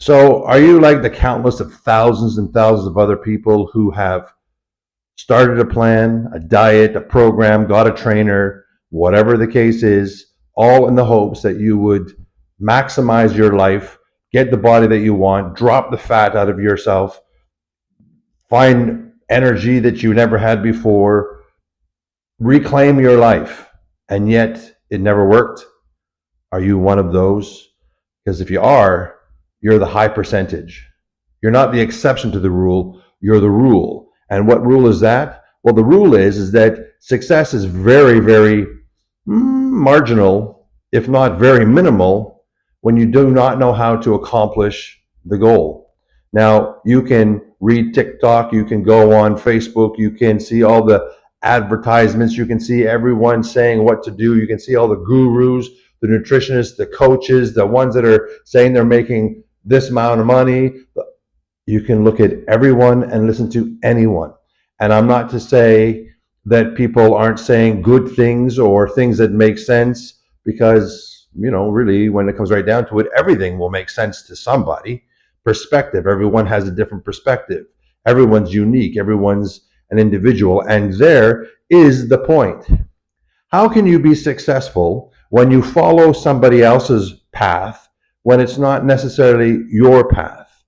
So, are you like the countless of thousands and thousands of other people who have started a plan, a diet, a program, got a trainer, whatever the case is, all in the hopes that you would maximize your life, get the body that you want, drop the fat out of yourself, find energy that you never had before, reclaim your life, and yet it never worked? Are you one of those? Because if you are, you're the high percentage. You're not the exception to the rule, you're the rule. And what rule is that? Well, the rule is that success is very, very marginal, if not very minimal, when you do not know how to accomplish the goal. Now, you can read TikTok, you can go on Facebook, you can see all the advertisements, you can see everyone saying what to do, you can see all the gurus, the nutritionists, the coaches, the ones that are saying they're making this amount of money. You can look at everyone and listen to anyone. And I'm not to say that people aren't saying good things or things that make sense, because, really, when it comes right down to it, everything will make sense to somebody. Perspective, everyone has a different perspective. Everyone's unique, everyone's an individual. And there is the point. How can you be successful when you follow somebody else's path when it's not necessarily your path?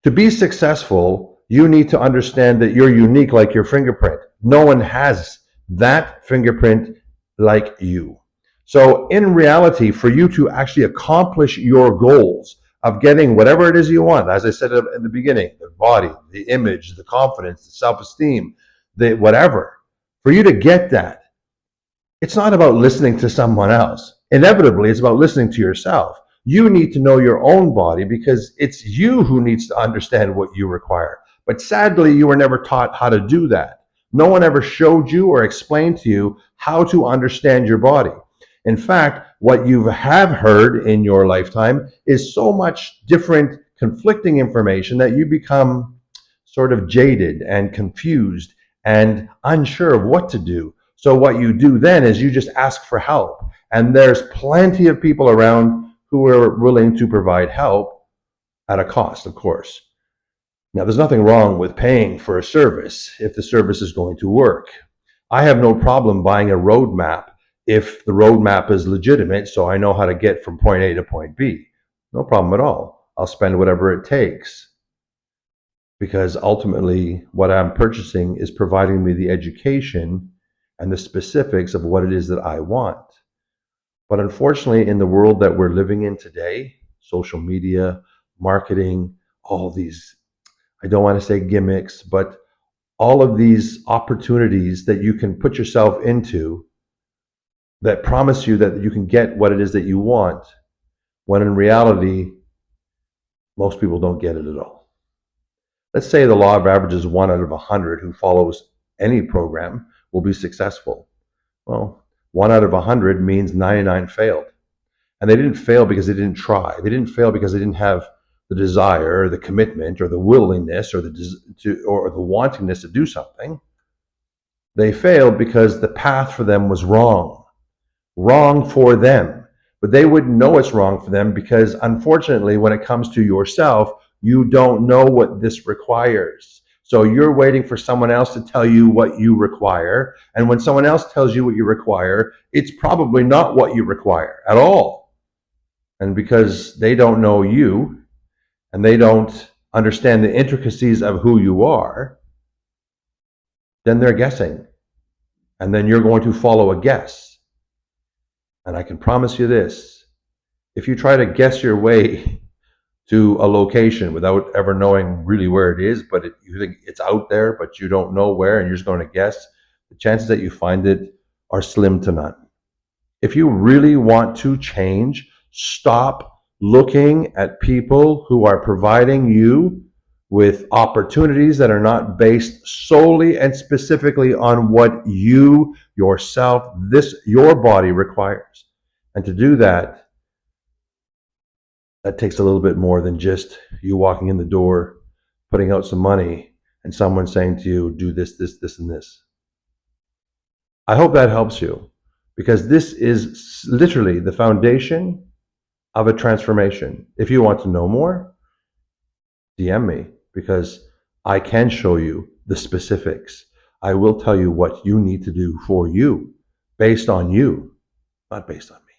To be successful, you need to understand that you're unique like your fingerprint. No one has that fingerprint like you. So in reality, for you to actually accomplish your goals of getting whatever it is you want, as I said in the beginning, the body, the image, the confidence, the self-esteem, the whatever, for you to get that, it's not about listening to someone else. Inevitably, it's about listening to yourself. You need to know your own body, because it's you who needs to understand what you require. But sadly, you were never taught how to do that. No one ever showed you or explained to you how to understand your body. In fact, what you have heard in your lifetime is so much different, conflicting information that you become sort of jaded and confused and unsure of what to do. So what you do then is you just ask for help. And there's plenty of people around who are willing to provide help at a cost, of course. Now, there's nothing wrong with paying for a service if the service is going to work. I have no problem buying a roadmap if the roadmap is legitimate, so I know how to get from point A to point B. No problem at all. I'll spend whatever it takes, because ultimately what I'm purchasing is providing me the education and the specifics of what it is that I want. But unfortunately, in the world that we're living in today, social media, marketing, all these, I don't want to say gimmicks, but all of these opportunities that you can put yourself into that promise you that you can get what it is that you want, when in reality, most people don't get it at all. Let's say the law of averages 1 out of 100 who follows any program will be successful. Well, 1 out of 100 means 99 failed. And they didn't fail because they didn't try. They didn't fail because they didn't have the desire or the commitment or the willingness or the wantingness to do something. They failed because the path for them was wrong. Wrong for them. But they wouldn't know it's wrong for them, because unfortunately, when it comes to yourself, you don't know what this requires. So you're waiting for someone else to tell you what you require. And when someone else tells you what you require, it's probably not what you require at all. And because they don't know you and they don't understand the intricacies of who you are, then they're guessing. And then you're going to follow a guess. And I can promise you this: if you try to guess your way to a location without ever knowing really where it is, but you think it's out there, but you don't know where, and you're just going to guess, the chances that you find it are slim to none. If you really want to change, stop looking at people who are providing you with opportunities that are not based solely and specifically on what you yourself, your body requires. And to do that, that takes a little bit more than just you walking in the door, putting out some money, and someone saying to you, do this, this, this, and this. I hope that helps you, because this is literally the foundation of a transformation. If you want to know more, DM me, because I can show you the specifics. I will tell you what you need to do for you, based on you, not based on me.